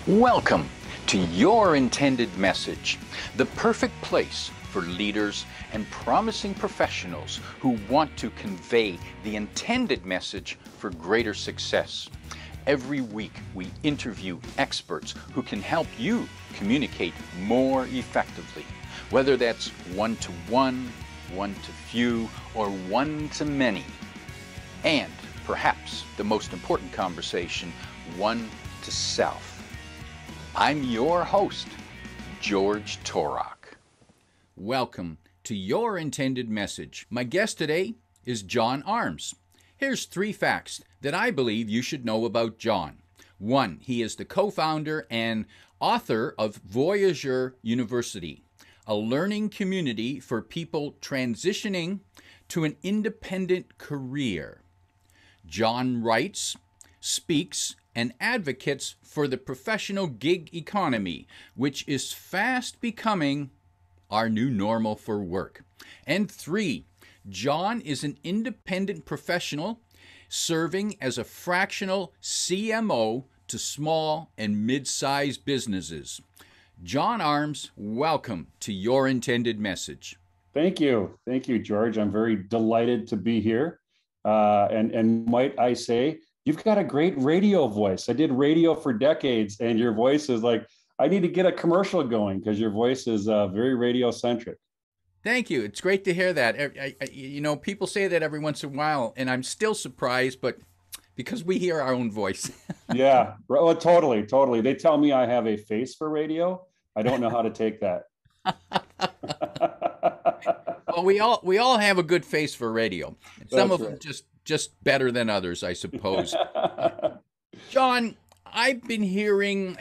Welcome to Your Intended Message, the perfect place for leaders and promising professionals who want to convey the intended message for greater success. Every week we interview experts who can help you communicate more effectively, whether that's one-to-one, one-to-few, or one-to-many. And perhaps the most important conversation, one-to-self. I'm your host, George Torok. Welcome to Your Intended Message. My guest today is John Arms. Here's 3 facts that I believe you should know about John. 1, he is the co-founder and author of Voyager University, a learning community for people transitioning to an independent career. John writes, speaks, and advocates for the professional gig economy, which is fast becoming our new normal for work. And 3, John is an independent professional serving as a fractional CMO to small and mid-sized businesses. John Arms, welcome to Your Intended Message. Thank you. Thank you, George. I'm very delighted to be here. And might I say, you've got a great radio voice. I did radio for decades, and your voice is like, I need to get a commercial going because your voice is very radio-centric. Thank you. It's great to hear that. People say that every once in a while, and I'm still surprised, but because we hear our own voice. Yeah, well, totally. They tell me I have a face for radio. I don't know how to take that. Well, we all have a good face for radio. Some of them just better than others, I suppose. John, I've been hearing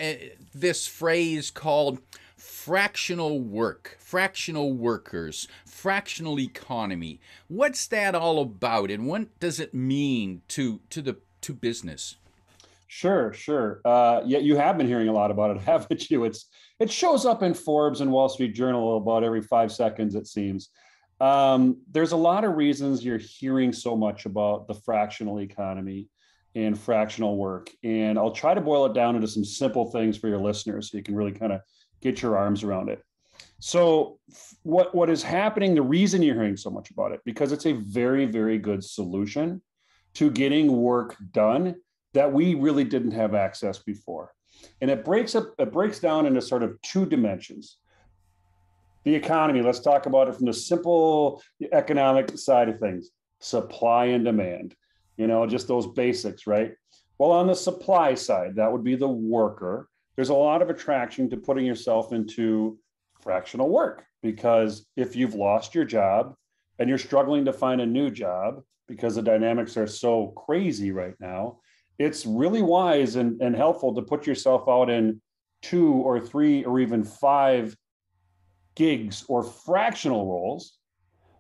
this phrase called fractional work, fractional workers, fractional economy. What's that all about, and what does it mean to business? Sure. Yeah, you have been hearing a lot about it, haven't you? It shows up in Forbes and Wall Street Journal about every 5 seconds, it seems. There's a lot of reasons you're hearing so much about the fractional economy and fractional work. And I'll try to boil it down into some simple things for your listeners so you can really kind of get your arms around it. So what is happening, the reason you're hearing so much about it, because it's a very, very good solution to getting work done that we really didn't have access before. And it breaks down into sort of 2 dimensions. The economy, let's talk about it from the simple economic side of things, supply and demand, just those basics, right? Well, on the supply side, that would be the worker. There's a lot of attraction to putting yourself into fractional work, because if you've lost your job and you're struggling to find a new job because the dynamics are so crazy right now, it's really wise and helpful to put yourself out in 2 or 3 or even 5 gigs or fractional roles,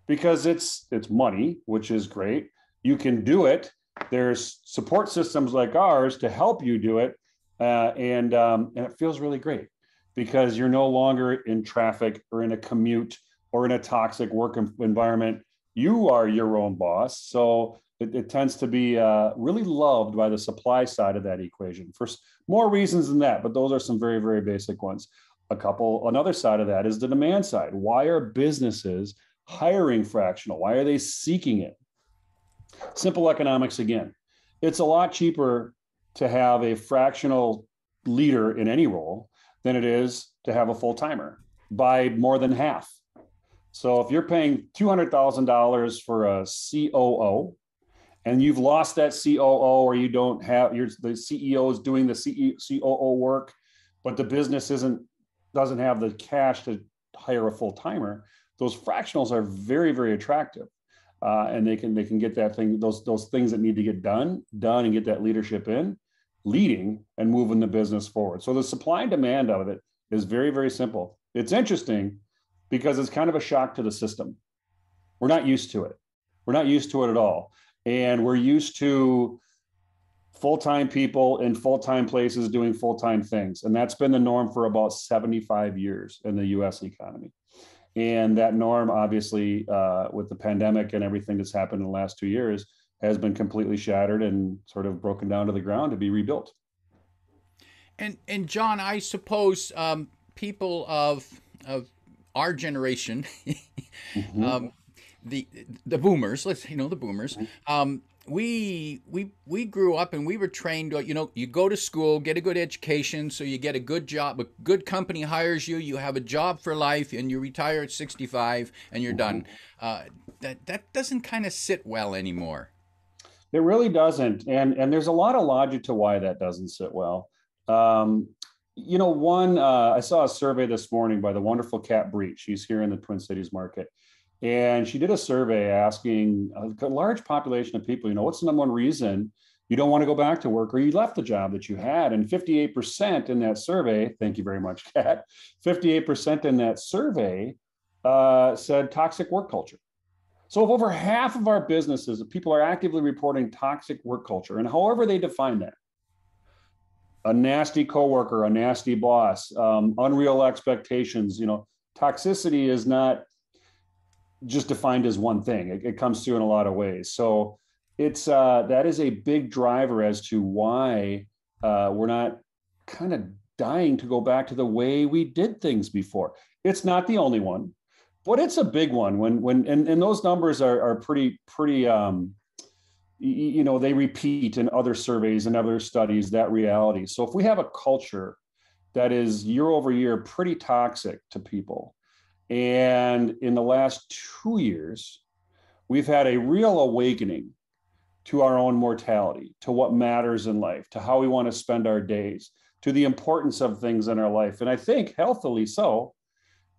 because it's money, which is great. You can do it. There's support systems like ours to help you do it. And it feels really great because you're no longer in traffic or in a commute or in a toxic work environment. You are your own boss. So it tends to be really loved by the supply side of that equation for more reasons than that. But those are some very, very basic ones. Another side of that is the demand side. Why are businesses hiring fractional? Why are they seeking it? Simple economics again. It's a lot cheaper to have a fractional leader in any role than it is to have a full-timer by more than half. So if you're paying $200,000 for a COO and you've lost that COO, or you don't have the CEO is doing the COO work, but the business doesn't have the cash to hire a full-timer, those fractionals are very, very attractive. And they can get those things that need to get done and get that leadership in, leading and moving the business forward. So the supply and demand of it is very, very simple. It's interesting because it's kind of a shock to the system. We're not used to it. We're not used to it at all. And we're used to full-time people in full-time places doing full-time things. And that's been the norm for about 75 years in the US economy. And that norm, obviously, with the pandemic and everything that's happened in the last 2 years, has been completely shattered and sort of broken down to the ground to be rebuilt. And John, I suppose people of our generation, Mhm. um, the boomers, let's the boomers, we grew up and we were trained. You go to school, get a good education, so you get a good job. A good company hires you. You have a job for life, and you retire at 65, and you're done. Mhm. That doesn't kind of sit well anymore. It really doesn't, and there's a lot of logic to why that doesn't sit well. Um, one I saw a survey this morning by the wonderful Kat Breach. She's here in the Twin Cities market, and she did a survey asking a large population of people, what's the number one reason you don't want to go back to work or you left the job that you had? And 58% in that survey, thank you very much, Kat, 58% in that survey said toxic work culture. So if over half of our businesses, people are actively reporting toxic work culture, and however they define that, a nasty coworker, a nasty boss, unreal expectations, toxicity is not just defined as one thing. It comes through in a lot of ways. So it's that is a big driver as to why we're not kind of dying to go back to the way we did things before. It's not the only one, but it's a big one. And those numbers are pretty. They repeat in other surveys and other studies that reality. So if we have a culture that is year over year pretty toxic to people, and in the last 2 years, we've had a real awakening to our own mortality, to what matters in life, to how we want to spend our days, to the importance of things in our life. And I think healthily so,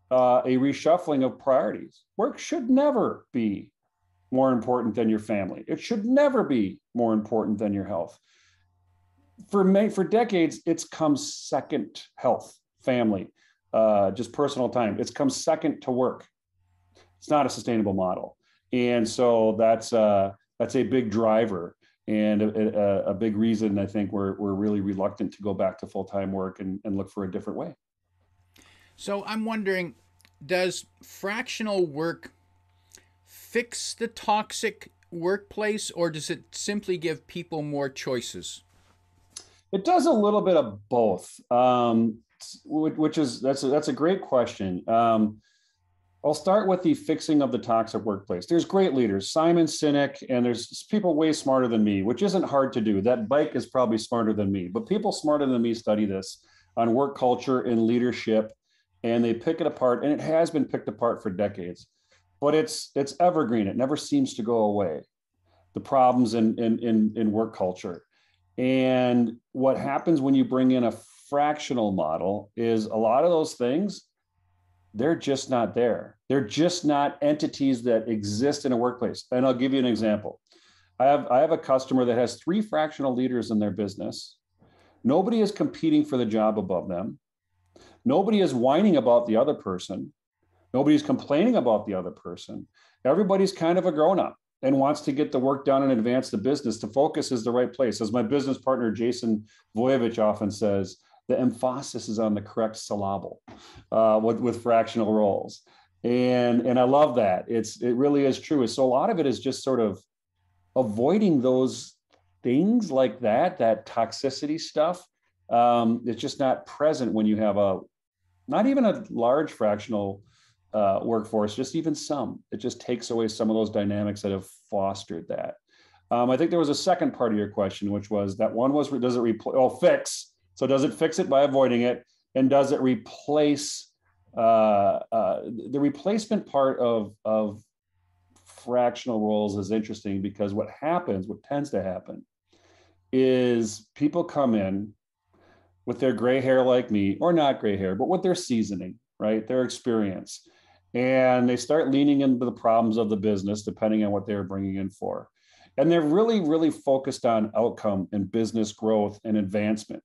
a reshuffling of priorities. Work should never be more important than your family. It should never be more important than your health. For decades, it's come second: health, family, just personal time. It's come second to work. It's not a sustainable model, and so that's a big driver and a big reason I think we're really reluctant to go back to full-time work and look for a different way. So I'm wondering, does fractional work fix the toxic workplace, or does it simply give people more choices? It does a little bit of both, which is that's a great question. I'll start with the fixing of the toxic workplace. There's great leaders, Simon Sinek, and there's people way smarter than me, which isn't hard to do. That bike is probably smarter than me, but people smarter than me study this on work culture and leadership, and they pick it apart, and it has been picked apart for decades. But it's evergreen. It never seems to go away. The problems in work culture. And what happens when you bring in a fractional model is a lot of those things, they're just not there. They're just not entities that exist in a workplace. And I'll give you an example. I have a customer that has 3 fractional leaders in their business. Nobody is competing for the job above them. Nobody is whining about the other person. Nobody's complaining about the other person. Everybody's kind of a grown-up and wants to get the work done and advance the business. The focus is the right place. As my business partner, Jason Voyageur, often says, the emphasis is on the correct syllable with fractional roles. And I love that. It really is true. So a lot of it is just sort of avoiding those things like that toxicity stuff. It's just not present when you have not even a large fractional workforce, just even some. It just takes away some of those dynamics that have fostered that. I think there was a second part of your question, which was that one was, does it fix? So does it fix it by avoiding it? And does it replace the replacement part of fractional roles is interesting because what tends to happen is people come in with their gray hair like me, or not gray hair, but with their seasoning, right? Their experience. And they start leaning into the problems of the business, depending on what they're bringing in for. And they're really, really focused on outcome and business growth and advancement,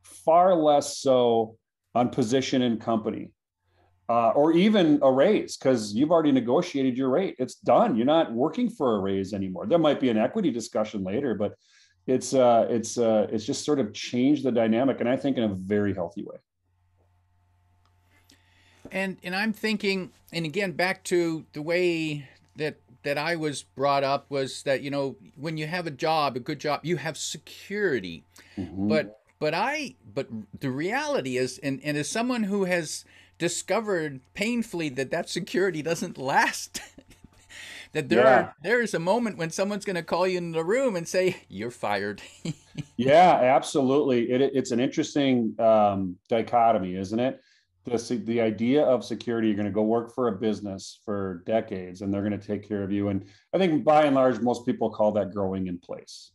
far less so on position in company or even a raise, because you've already negotiated your rate. It's done. You're not working for a raise anymore. There might be an equity discussion later, but it's just sort of changed the dynamic, and I think in a very healthy way. And I'm thinking, and again, back to the way that I was brought up was that when you have a job, a good job, you have security. Mm-hmm. But But the reality is, and as someone who has discovered painfully that security doesn't last, that Yeah. there is a moment when someone's going to call you in the room and say you're fired. Yeah, absolutely. It's an interesting dichotomy, isn't it? The idea of security, you're going to go work for a business for decades and they're going to take care of you. And I think by and large, most people call that growing in place.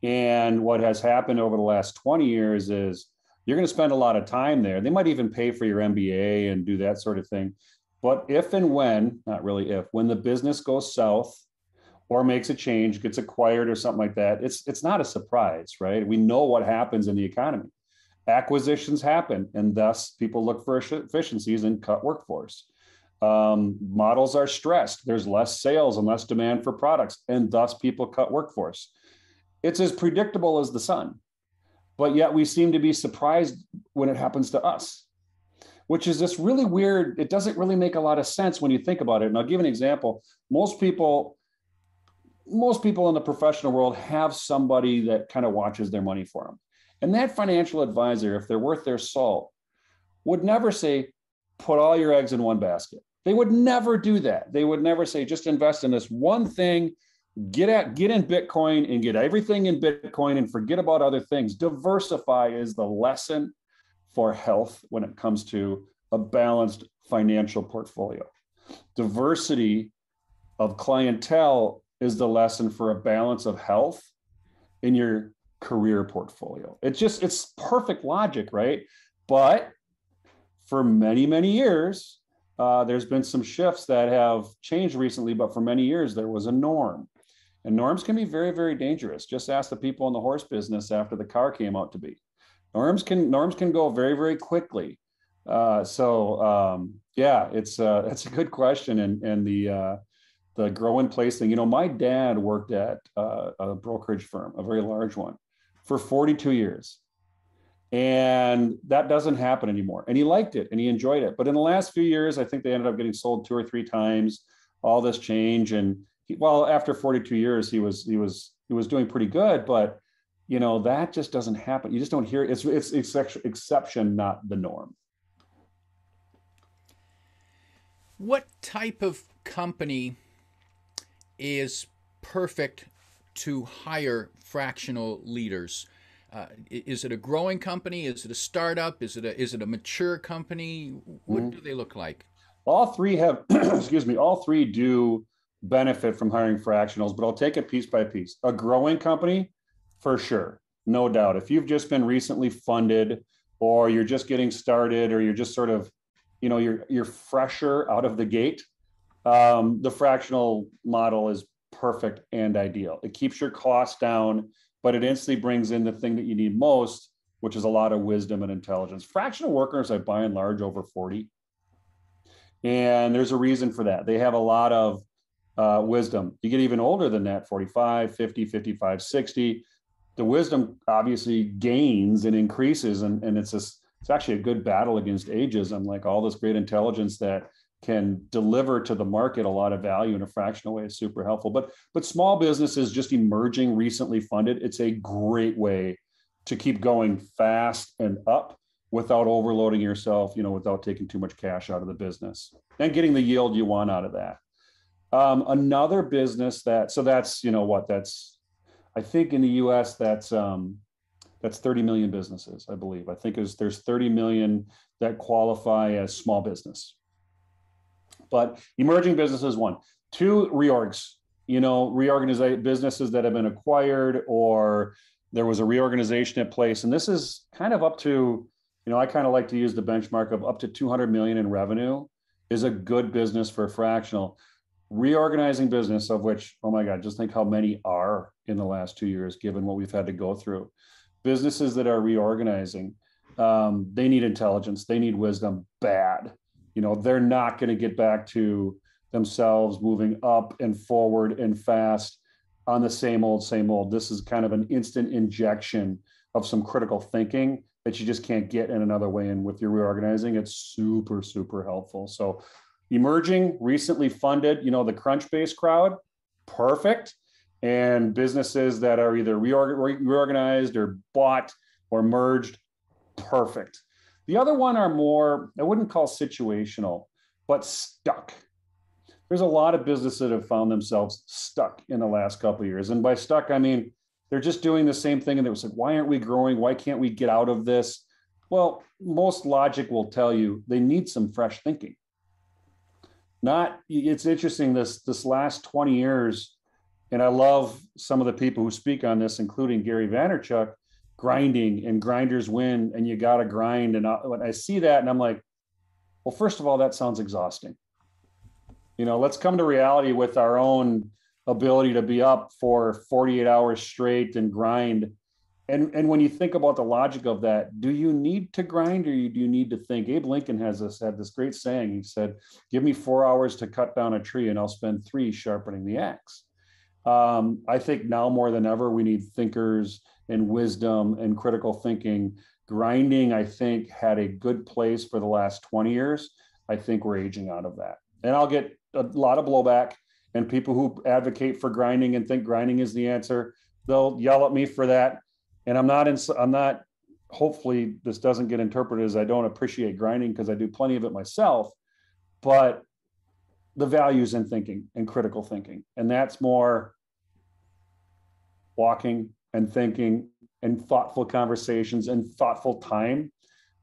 And what has happened over the last 20 years is you're going to spend a lot of time there. They might even pay for your MBA and do that sort of thing. But if and when, not really if, when the business goes south or makes a change, gets acquired or something like that, it's not a surprise, right? We know what happens in the economy. Acquisitions happen, and thus people look for efficiencies and cut workforce. Models are stressed. There's less sales and less demand for products, and thus people cut workforce. It's as predictable as the sun, but yet we seem to be surprised when it happens to us, which is this really weird. It doesn't really make a lot of sense when you think about it. And I'll give an example. Most people in the professional world have somebody that kind of watches their money for them. And that financial advisor, if they're worth their salt, would never say, put all your eggs in one basket. They would never do that. They would never say, just invest in this one thing, get in Bitcoin and get everything in Bitcoin and forget about other things. Diversify is the lesson for health when it comes to a balanced financial portfolio. Diversity of clientele is the lesson for a balance of health in your career portfolio. It's perfect logic, right? But for many, many years, there's been some shifts that have changed recently, but for many years, there was a norm. And norms can be very, very dangerous. Just ask the people in the horse business after the car came out to be. Norms can go very, very quickly. Yeah, it's a good question. And the grow in place thing. You know, my dad worked at a brokerage firm, a very large one, for 42 years. And that doesn't happen anymore. And he liked it and he enjoyed it. But in the last few years, I think they ended up getting sold 2 or 3 times, all this change. And after 42 years, he was doing pretty good, but you know, that just doesn't happen. You just don't hear it. It's exception, not the norm. What type of company is perfect to hire fractional leaders? Is it a growing company? Is it a startup? Is it a mature company? What do they look like? All three have, excuse me, all three do benefit from hiring fractionals, but I'll take it piece by piece. A growing company, for sure, no doubt. If you've just been recently funded, or you're just getting started, or you're just sort of, you know, you're fresher out of the gate, the fractional model is perfect and ideal. It keeps your costs down, but it instantly brings in the thing that you need most, which is a lot of wisdom and intelligence. Fractional workers are by and large over 40. And there's a reason for that. They have a lot of wisdom. You get even older than that, 45, 50, 55, 60. The wisdom obviously gains and increases. And it's actually a good battle against ageism, like all this great intelligence that can deliver to the market a lot of value in a fractional way is super helpful. But small businesses just emerging, recently funded, it's a great way to keep going fast and up without overloading yourself, you know, without taking too much cash out of the business and getting the yield you want out of that. Another business that's, you know what, I think in the US, that's 30 million businesses, I believe. I think there's 30 million that qualify as small business. But emerging businesses, 1. 2, reorgs, you know, reorganize businesses that have been acquired, or there was a reorganization at place. And this is kind of up to, you know, I kind of like to use the benchmark of up to 200 million in revenue is a good business for a fractional. Reorganizing business, of which, oh my God, just think how many are in the last 2 years, given what we've had to go through. Businesses that are reorganizing, they need intelligence, they need wisdom bad. You know, they're not going to get back to themselves moving up and forward and fast on the same old. This is kind of an instant injection of some critical thinking that you just can't get in another way. And with your reorganizing, it's super, super helpful. So emerging, recently funded, you know, the Crunchbase crowd, perfect. And businesses that are either reorganized or bought or merged, perfect. The other one are more, I wouldn't call situational, but stuck. There's a lot of businesses that have found themselves stuck in the last couple of years. And by stuck, I mean, they're just doing the same thing. And they was like, why aren't we growing? Why can't we get out of this? Well, most logic will tell you they need some fresh thinking. It's interesting, this last 20 years, and I love some of the people who speak on this, including Gary Vaynerchuk, grinding and grinders win, and you got to grind. And when I see that, and I'm like, well, first of all, that sounds exhausting. Let's come to reality with our own ability to be up for 48 hours straight and grind. And when you think about the logic of that, do you need to grind or do you need to think? Abe Lincoln had this great saying. He said, give me 4 hours to cut down a tree and I'll spend 3 sharpening the axe. I think now more than ever, we need thinkers and wisdom and critical thinking. Grinding, I think, had a good place for the last 20 years. I think we're aging out of that. And I'll get a lot of blowback, and people who advocate for grinding and think grinding is the answer, they'll yell at me for that. And I'm not, hopefully this doesn't get interpreted as I don't appreciate grinding, because I do plenty of it myself, but the values in thinking and critical thinking. And that's more walking and thinking and thoughtful conversations and thoughtful time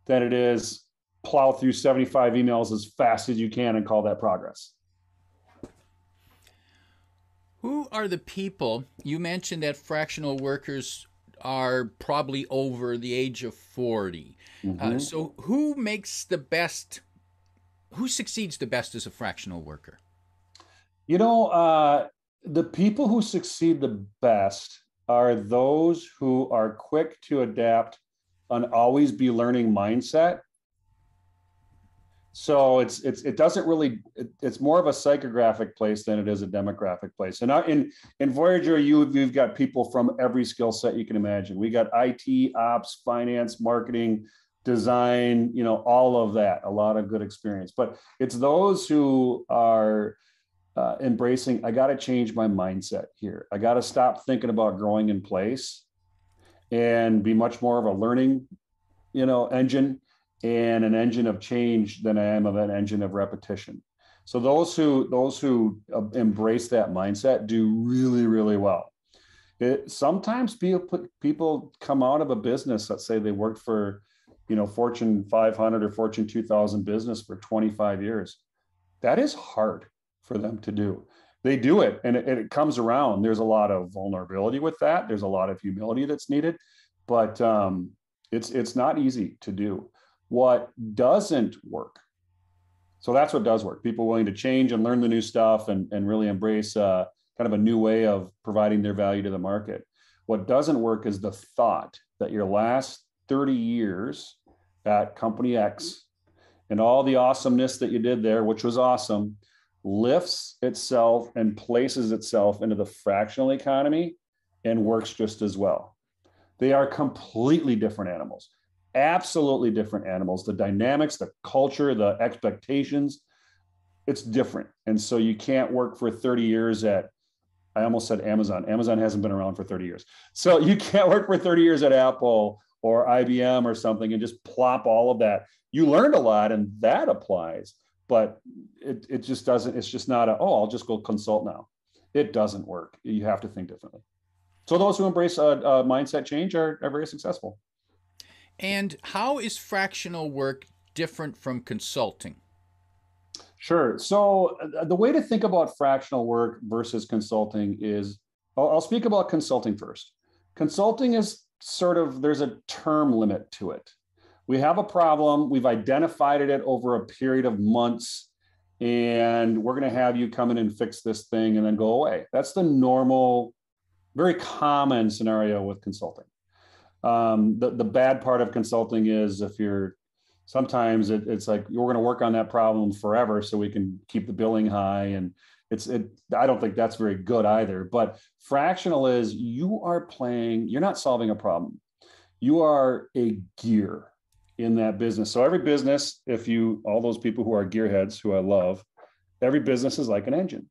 than it is plow through 75 emails as fast as you can and call that progress. Who are the people? You mentioned that fractional workers are probably over the age of 40. Mm-hmm. So who succeeds the best as a fractional worker? The people who succeed the best are those who are quick to adapt and always be learning mindset. So it doesn't really, it's more of a psychographic place than it is a demographic place. And in Voyager U, we've got people from every skill set you can imagine. We got IT, ops, finance, marketing, design, all of that, a lot of good experience. But it's those who are embracing, I got to change my mindset here. I got to stop thinking about growing in place and be much more of a learning, engine and an engine of change than I am of an engine of repetition. So those who embrace that mindset do really, really well. Sometimes people come out of a business, let's say they worked for, Fortune 500 or Fortune 2000 business for 25 years. That is hard for them to do. They do it and it comes around. There's a lot of vulnerability with that. There's a lot of humility that's needed, but it's not easy to do. What doesn't work, so that's what does work. People willing to change and learn the new stuff and really embrace kind of a new way of providing their value to the market. What doesn't work is the thought that your last 30 years at company X and all the awesomeness that you did there, which was awesome, lifts itself and places itself into the fractional economy and works just as well. They are completely different animals. Absolutely different animals. The dynamics, the culture, the expectations, it's different. And so you can't work for 30 years at, I almost said Amazon. Amazon hasn't been around for 30 years. So you can't work for 30 years at Apple or IBM or something and just plop all of that. You learned a lot and that applies, but it just doesn't, it's just not I'll just go consult now. It doesn't work. You have to think differently. So those who embrace a mindset change are very successful. And how is fractional work different from consulting? Sure. So the way to think about fractional work versus consulting is, I'll speak about consulting first. Consulting is there's a term limit to it. We have a problem, we've identified it over a period of months, and we're going to have you come in and fix this thing and then go away. That's the normal, very common scenario with consulting. The bad part of consulting is sometimes it's like you're going to work on that problem forever so we can keep the billing high. And I don't think that's very good either. But fractional is you're not solving a problem. You are a gear in that business. So every business, all those people who are gearheads, who I love, every business is like an engine.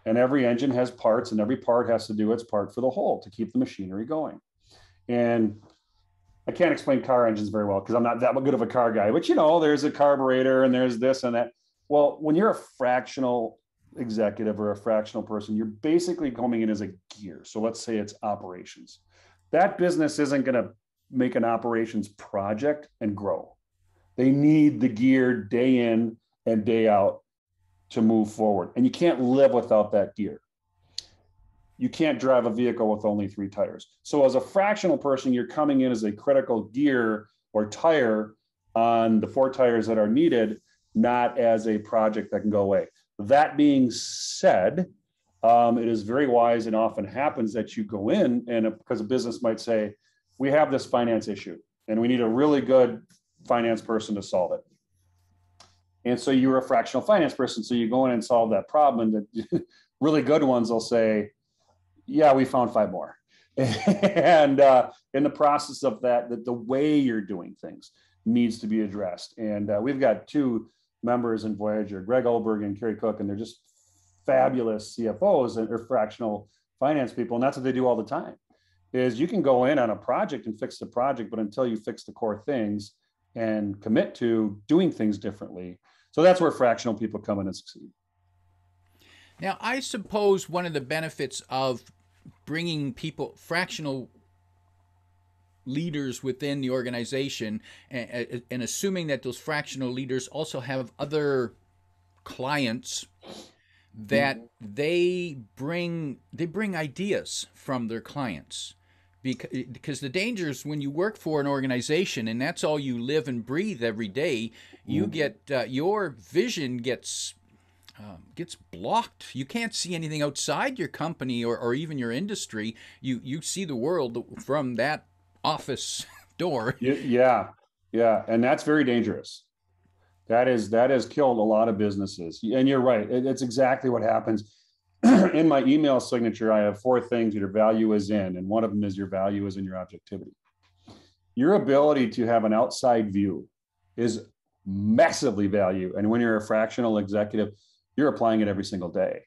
And every engine has parts and every part has to do its part for the whole to keep the machinery going. And I can't explain car engines very well because I'm not that good of a car guy, but there's a carburetor and there's this and that. Well, when you're a fractional executive or a fractional person, you're basically coming in as a gear. So let's say it's operations. That business isn't going to make an operations project and grow. They need the gear day in and day out to move forward. And you can't live without that gear. You can't drive a vehicle with only 3 tires. So as a fractional person, you're coming in as a critical gear or tire on the 4 tires that are needed, not as a project that can go away. That being said, it is very wise and often happens that you go in and because a business might say, we have this finance issue and we need a really good finance person to solve it. And so you're a fractional finance person. So you go in and solve that problem. And the really good ones will say, yeah, we found 5 more. And in the process of that, the way you're doing things needs to be addressed. And we've got 2 members in Voyager, Greg Olberg and Kerry Cook, and they're just fabulous CFOs and or fractional finance people. And that's what they do all the time is you can go in on a project and fix the project, but until you fix the core things and commit to doing things differently. So that's where fractional people come in and succeed. Now, I suppose one of the benefits of bringing people, fractional leaders within the organization, and assuming that those fractional leaders also have other clients, that they bring ideas from their clients. Because the danger is when you work for an organization and that's all you live and breathe every day, you get your vision gets blocked. You can't see anything outside your company or even your industry. You see the world from that office door. Yeah. And that's very dangerous. That has killed a lot of businesses. And you're right. It's exactly what happens. In my email signature, I have 4 things your value is in, and one of them is your value is in your objectivity. Your ability to have an outside view is massively valued. And when you're a fractional executive, you're applying it every single day.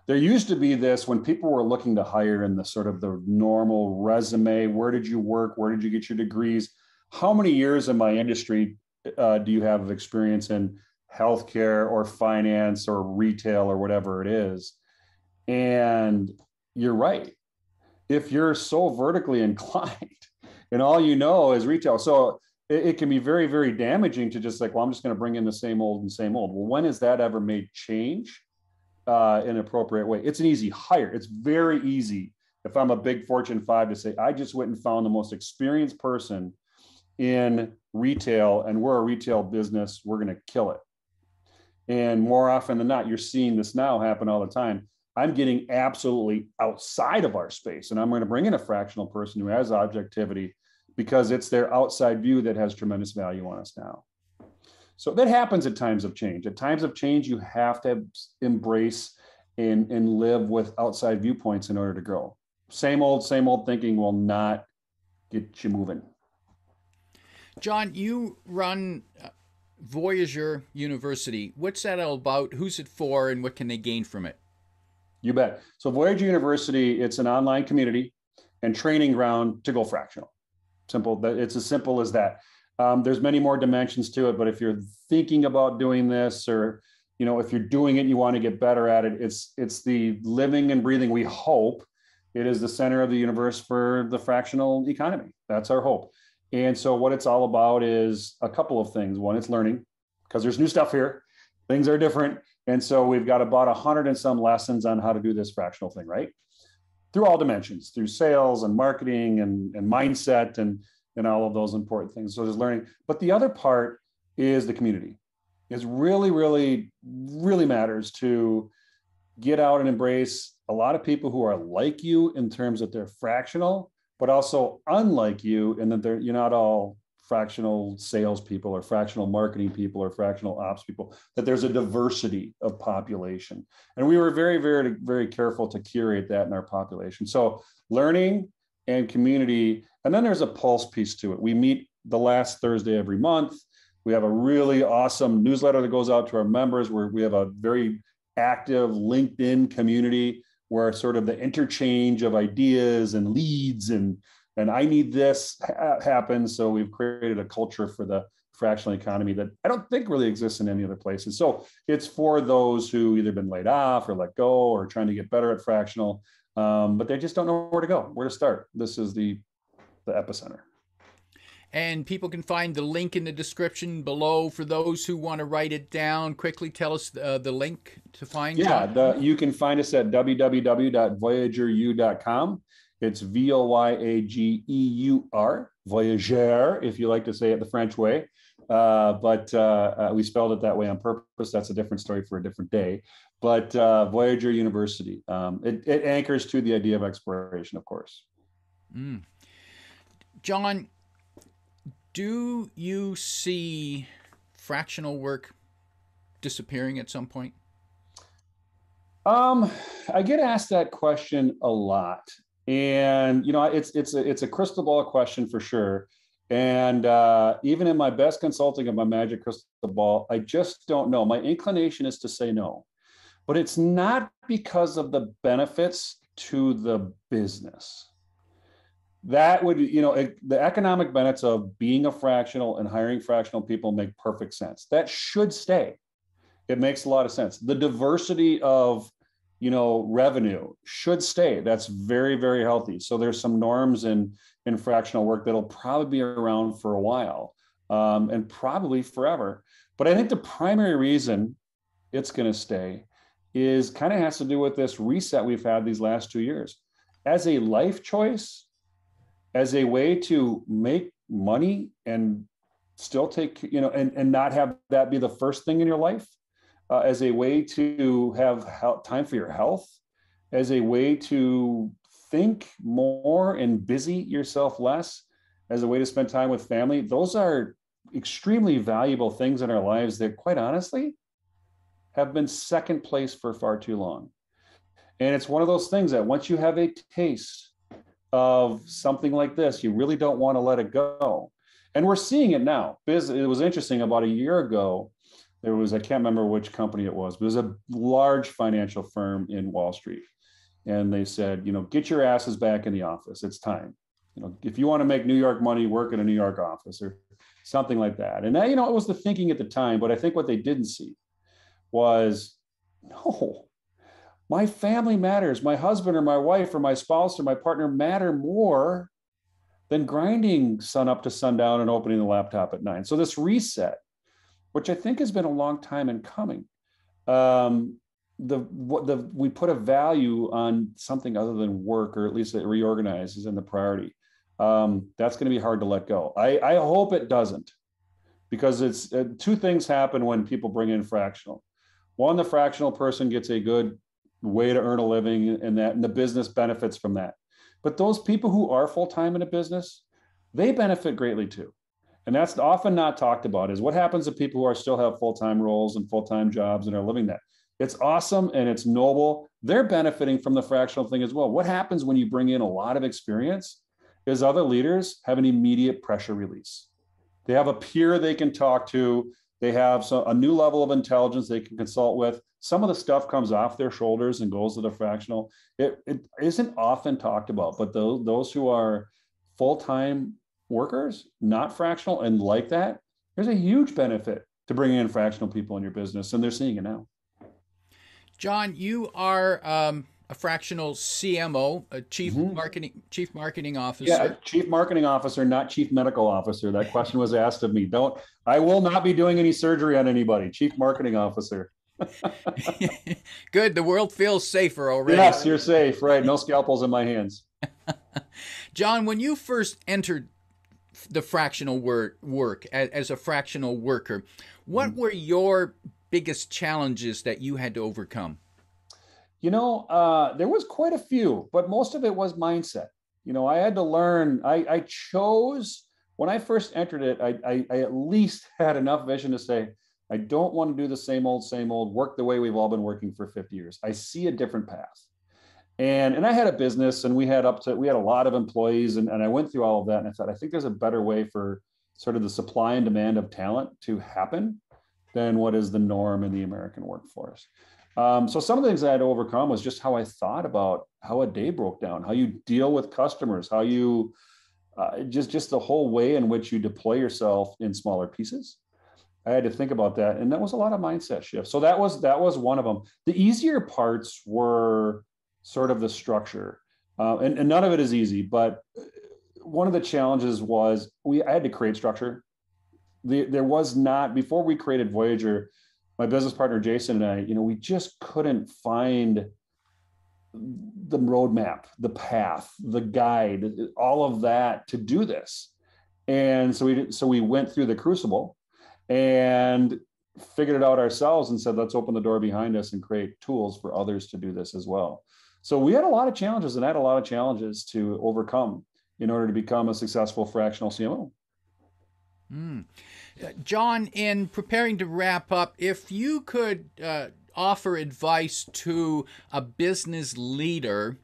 There used to be this when people were looking to hire in the sort of the normal resume, where did you work? Where did you get your degrees? How many years in my industry do you have of experience in healthcare or finance or retail or whatever it is? And you're right. If you're so vertically inclined and all you know is retail, so it can be very, very damaging to just like, well, I'm just going to bring in the same old and same old. Well, when has that ever made change in an appropriate way? It's an easy hire. It's very easy if I'm a big Fortune 5 to say, I just went and found the most experienced person in retail and we're a retail business, we're going to kill it. And more often than not, you're seeing this now happen all the time. I'm getting absolutely outside of our space and I'm going to bring in a fractional person who has objectivity because it's their outside view that has tremendous value on us now. So that happens at times of change. At times of change, you have to embrace and live with outside viewpoints in order to grow. Same old thinking will not get you moving. John, you run Voyager University. What's that all about? Who's it for and what can they gain from it? You bet. So Voyager University, it's an online community and training ground to go fractional. Simple. It's as simple as that. There's many more dimensions to it, but if you're thinking about doing this or, if you're doing it, you want to get better at it, it's the living and breathing. We hope it is the center of the universe for the fractional economy. That's our hope. And so what it's all about is a couple of things. One, it's learning because there's new stuff here. Things are different. And so we've got about 100 and some lessons on how to do this fractional thing, right? Through all dimensions, through sales and marketing and mindset and all of those important things. So there's learning. But the other part is the community. It really, really, really matters to get out and embrace a lot of people who are like you in terms that they're fractional, but also unlike you in that you're not all fractional salespeople or fractional marketing people or fractional ops people, that there's a diversity of population. And we were very, very, very careful to curate that in our population. So learning and community, and then there's a pulse piece to it. We meet the last Thursday every month. We have a really awesome newsletter that goes out to our members where we have a very active LinkedIn community where sort of the interchange of ideas and leads and and I need this happen. So we've created a culture for the fractional economy that I don't think really exists in any other places. So it's for those who either been laid off or let go or trying to get better at fractional, but they just don't know where to go, where to start. This is the epicenter. And people can find the link in the description below for those who want to write it down. Quickly tell us the link to find. Yeah, you can find us at www.voyageru.com. It's Voyageur, Voyager, if you like to say it the French way. But we spelled it that way on purpose. That's a different story for a different day. But Voyager University, it anchors to the idea of exploration, of course. John, do you see fractional work disappearing at some point? I get asked that question a lot, and it's a crystal ball question for sure. And even in my best consulting of my magic crystal ball, I just don't know. My inclination is to say no, but it's not because of the benefits to the business. That would, the economic benefits of being a fractional and hiring fractional people make perfect sense. That should stay. It makes a lot of sense. The diversity of, revenue should stay. That's very, very healthy. So there's some norms in fractional work that'll probably be around for a while, and probably forever. But I think the primary reason it's going to stay is kind of has to do with this reset we've had these last 2 years. As a life choice, as a way to make money and still take, and not have that be the first thing in your life, as a way to have time for your health, as a way to think more and busy yourself less, as a way to spend time with family. Those are extremely valuable things in our lives that, quite honestly, have been second place for far too long. And it's one of those things that once you have a taste of something like this, you really don't want to let it go. And we're seeing it now. It was interesting, about a year ago, there was, I can't remember which company it was, but it was a large financial firm in Wall Street. And they said, get your asses back in the office. It's time. If you want to make New York money, work in a New York office or something like that. And that, it was the thinking at the time, but I think what they didn't see was, no, my family matters. My husband or my wife or my spouse or my partner matter more than grinding sun up to sundown and opening the laptop at 9. So this reset, which I think has been a long time in coming, we put a value on something other than work, or at least it reorganizes in the priority. That's going to be hard to let go. I hope it doesn't, because it's two things happen when people bring in fractional. One, the fractional person gets a good way to earn a living, and the business benefits from that. But those people who are full-time in a business, they benefit greatly too. And that's often not talked about, is what happens to people who still have full-time roles and full-time jobs and are living that. It's awesome and it's noble. They're benefiting from the fractional thing as well. What happens when you bring in a lot of experience is other leaders have an immediate pressure release. They have a peer they can talk to. They have a new level of intelligence they can consult with. Some of the stuff comes off their shoulders and goes to the fractional. It isn't often talked about, but those who are full-time workers, not fractional, and like that, there's a huge benefit to bringing in fractional people in your business, and they're seeing it now. John, you are a fractional CMO, a chief marketing officer. Yeah, chief marketing officer, not chief medical officer. That question was asked of me. I will not be doing any surgery on anybody. Chief marketing officer. Good. The world feels safer already. Yes, you're safe. Right. No scalpels in my hands. John, when you first entered the fractional work as a fractional worker, what were your biggest challenges that you had to overcome? There was quite a few, but most of it was mindset. I had to learn. I chose, when I first entered it, I at least had enough vision to say, I don't want to do the same old, work the way we've all been working for 50 years. I see a different path. And I had a business, and we had a lot of employees, and I went through all of that, and I thought, I think there's a better way for sort of the supply and demand of talent to happen than what is the norm in the American workforce. So some of the things I had to overcome was just how I thought about how a day broke down, how you deal with customers, how you just the whole way in which you deploy yourself in smaller pieces. I had to think about that, and that was a lot of mindset shift. So that was one of them. The easier parts were sort of the structure, and none of it is easy. But one of the challenges was I had to create structure. There was not, before we created Voyager, my business partner Jason and I, we just couldn't find the roadmap, the path, the guide, all of that to do this. And so we went through the crucible and figured it out ourselves and said, let's open the door behind us and create tools for others to do this as well. So we had a lot of challenges, and I had a lot of challenges to overcome in order to become a successful fractional CMO. John, in preparing to wrap up, if you could offer advice to a business leader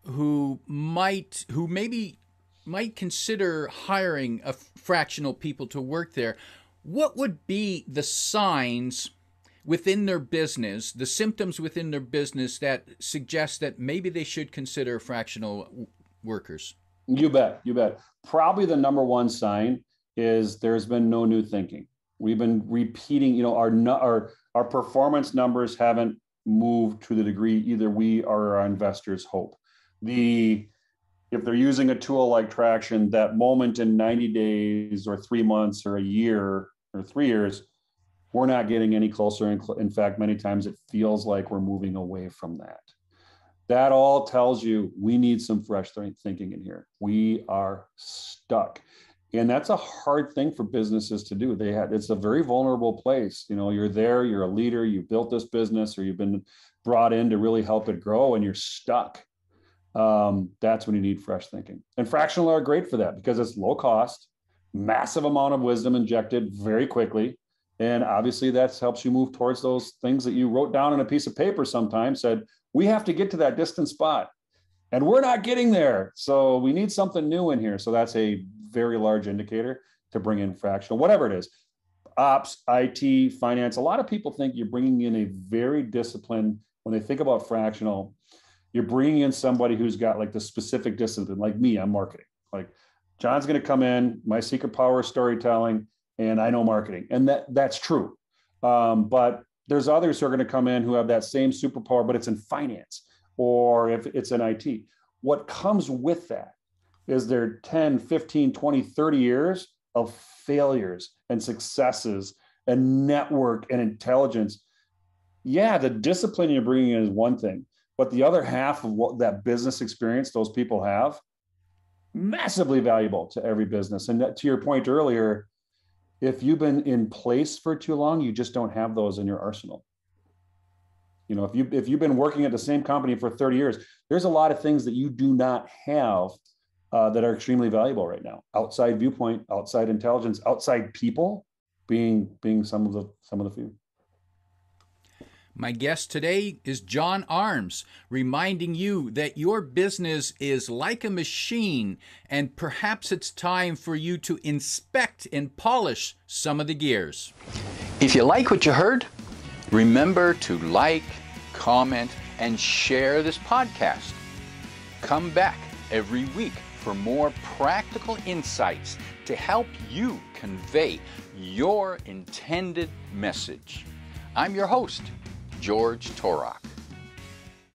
who maybe might consider hiring a fractional people to work there, what would be the signs within their business, the symptoms within their business that suggest that maybe they should consider fractional workers? You bet. Probably the number one sign is there's been no new thinking. We've been repeating, our performance numbers haven't moved to the degree either we or our investors hope. If they're using a tool like Traction, that moment in 90 days or 3 months or a year or 3 years, we're not getting any closer. In fact, many times it feels like we're moving away from that. That all tells you we need some fresh thinking in here. We are stuck. And that's a hard thing for businesses to do. It's a very vulnerable place. You're there, you're a leader, you built this business, or you've been brought in to really help it grow, and you're stuck. That's when you need fresh thinking. And fractional are great for that because it's low cost, massive amount of wisdom injected very quickly. And obviously that helps you move towards those things that you wrote down on a piece of paper sometimes, said, we have to get to that distant spot and we're not getting there. So we need something new in here. So that's a very large indicator to bring in fractional, whatever it is, ops, IT, finance. A lot of people think you're bringing in a very disciplined, when they think about fractional, you're bringing in somebody who's got like the specific discipline, like me, I'm marketing. Like John's going to come in, my secret power is storytelling, and I know marketing. And that's true. But there's others who are going to come in who have that same superpower, but it's in finance or if it's in IT. What comes with that is there 10, 15, 20, 30 years of failures and successes and network and intelligence. Yeah, the discipline you're bringing in is one thing, but the other half of what that business experience those people have, massively valuable to every business. And that, to your point earlier, if you've been in place for too long, you just don't have those in your arsenal. If you've been working at the same company for 30 years, there's a lot of things that you do not have that are extremely valuable right now. Outside viewpoint, outside intelligence, outside people being some of the few. My guest today is John Arms, reminding you that your business is like a machine, and perhaps it's time for you to inspect and polish some of the gears. If you like what you heard, remember to like, comment, and share this podcast. Come back every week for more practical insights to help you convey your intended message. I'm your host, George Torok.